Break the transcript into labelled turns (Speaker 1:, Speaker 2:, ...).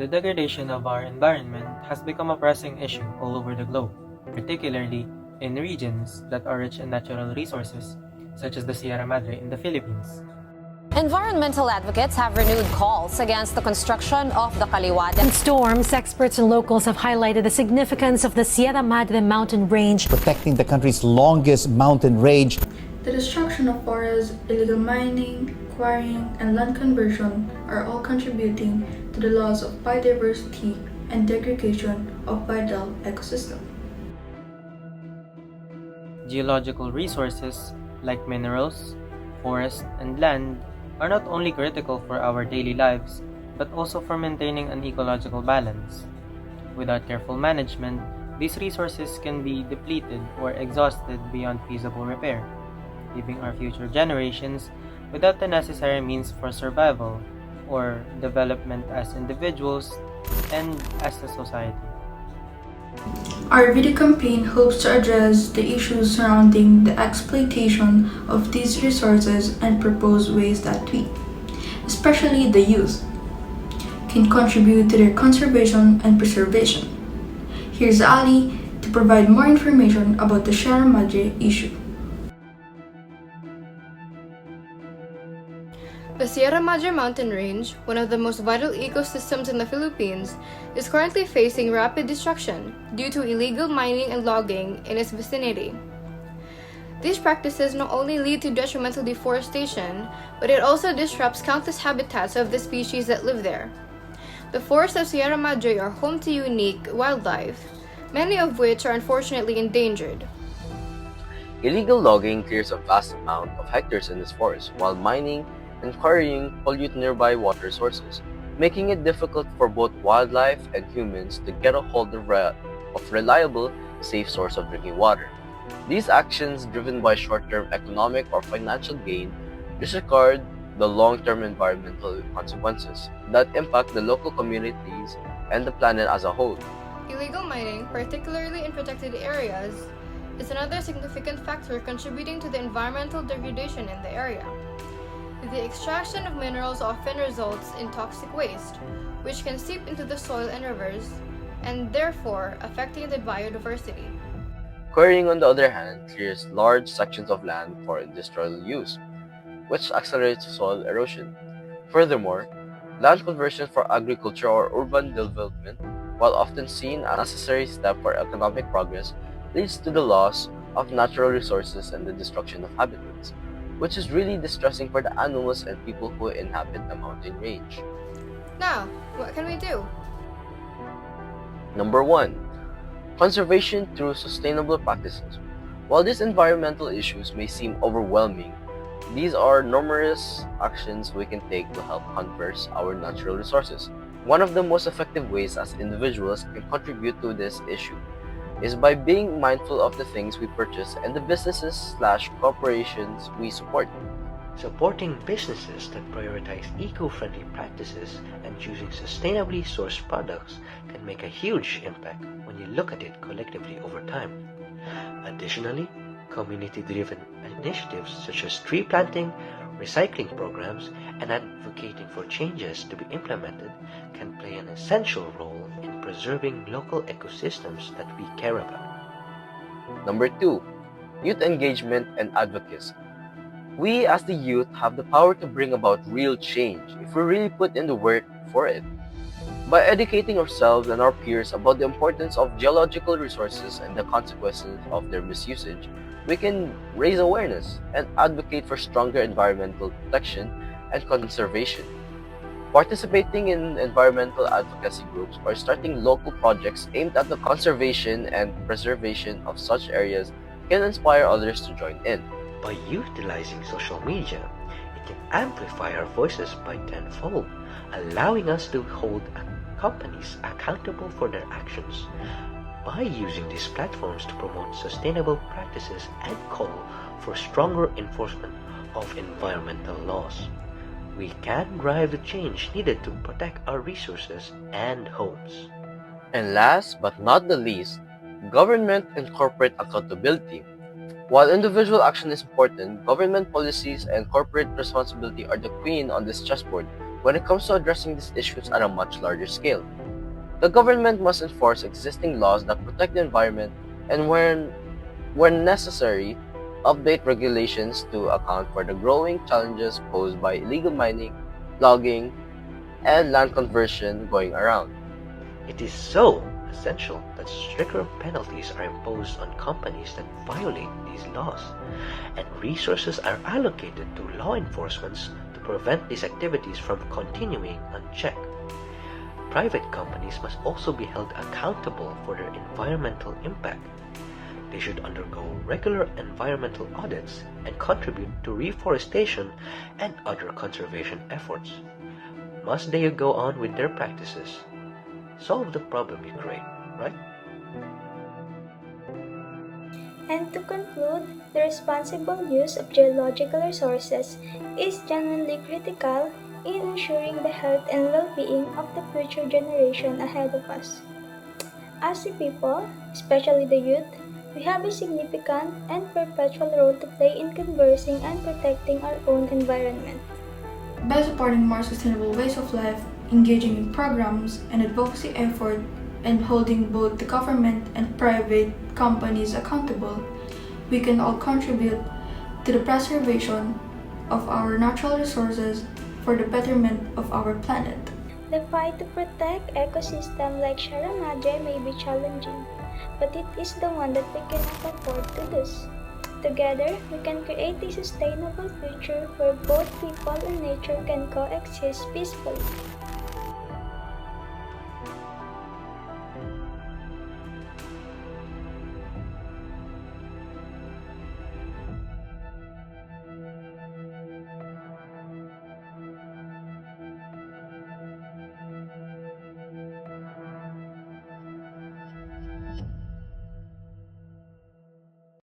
Speaker 1: The degradation of our environment has become a pressing issue all over the globe, particularly in regions that are rich in natural resources, such as the Sierra Madre in the Philippines.
Speaker 2: Environmental advocates have renewed calls against the construction of the Kaliwada.
Speaker 3: In storms, experts and locals have highlighted the significance of the Sierra Madre mountain range,
Speaker 4: protecting the country's longest mountain range.
Speaker 5: The destruction of forests, illegal mining, quarrying, and land conversion are all contributing to the loss of biodiversity and degradation of vital ecosystem.
Speaker 1: Geological resources like minerals, forest, and land are not only critical for our daily lives, but also for maintaining an ecological balance. Without careful management, these resources can be depleted or exhausted beyond feasible repair, leaving our future generations without the necessary means for survival or development as individuals and as a society.
Speaker 5: Our video campaign hopes to address the issues surrounding the exploitation of these resources and propose ways that we, especially the youth, can contribute to their conservation and preservation. Here's Ali to provide more information about the Sierra Madre issue.
Speaker 6: The Sierra Madre mountain range, one of the most vital ecosystems in the Philippines, is currently facing rapid destruction due to illegal mining and logging in its vicinity. These practices not only lead to detrimental deforestation, but it also disrupts countless habitats of the species that live there. The forests of Sierra Madre are home to unique wildlife, many of which are unfortunately endangered.
Speaker 7: Illegal logging clears a vast amount of hectares in this forest, while mining and quarrying pollute nearby water sources, making it difficult for both wildlife and humans to get a hold of reliable, safe source of drinking water. These actions, driven by short-term economic or financial gain, disregard the long-term environmental consequences that impact the local communities and the planet as a whole.
Speaker 6: Illegal mining, particularly in protected areas, is another significant factor contributing to the environmental degradation in the area. The extraction of minerals often results in toxic waste, which can seep into the soil and rivers, and therefore affecting the biodiversity.
Speaker 7: Quarrying, on the other hand, clears large sections of land for industrial use, which accelerates soil erosion. Furthermore, land conversion for agriculture or urban development, while often seen as a necessary step for economic progress, leads to the loss of natural resources and the destruction of habitats, which is really distressing for the animals and people who inhabit the mountain range.
Speaker 6: Now, what can we do?
Speaker 7: Number 1. Conservation through sustainable practices. While these environmental issues may seem overwhelming, these are numerous actions we can take to help conserve our natural resources. One of the most effective ways as individuals can contribute to this issue is by being mindful of the things we purchase and the businesses/corporations we support.
Speaker 8: Supporting businesses that prioritize eco-friendly practices and choosing sustainably sourced products can make a huge impact when you look at it collectively over time. Additionally, community-driven initiatives such as tree planting, recycling programs, and advocating for changes to be implemented can play an essential role in preserving local ecosystems that we care about.
Speaker 7: Number 2. Youth engagement and advocacy. We as the youth have the power to bring about real change if we really put in the work for it. By educating ourselves and our peers about the importance of geological resources and the consequences of their misusage, we can raise awareness and advocate for stronger environmental protection and conservation. Participating in environmental advocacy groups or starting local projects aimed at the conservation and preservation of such areas can inspire others to join in.
Speaker 8: By utilizing social media, it can amplify our voices by tenfold, allowing us to hold companies accountable for their actions. By using these platforms to promote sustainable practices and call for stronger enforcement of environmental laws, we can drive the change needed to protect our resources and homes.
Speaker 7: And last but not the least, government and corporate accountability. While individual action is important, government policies and corporate responsibility are the queen on this chessboard. when it comes to addressing these issues at a much larger scale. The government must enforce existing laws that protect the environment and when necessary, update regulations to account for the growing challenges posed by illegal mining, logging, and land conversion going around.
Speaker 8: It is so essential that stricter penalties are imposed on companies that violate these laws, and resources are allocated to law enforcement to prevent these activities from continuing unchecked. Private companies must also be held accountable for their environmental impact. They should undergo regular environmental audits and contribute to reforestation and other conservation efforts. Must they go on with their practices? Solve the problem you create, right?
Speaker 9: And to conclude, the responsible use of geological resources is genuinely critical in ensuring the health and well-being of the future generation ahead of us. As a people, especially the youth, we have a significant and perpetual role to play in conversing and protecting our own environment.
Speaker 5: By supporting more sustainable ways of life, engaging in programs and advocacy effort, and holding both the government and private companies accountable, we can all contribute to the preservation of our natural resources for the betterment of our planet.
Speaker 9: The fight to protect ecosystems like Sierra Madre may be challenging, but it is the one that we cannot afford to lose. Together, we can create a sustainable future where both people and nature can coexist peacefully.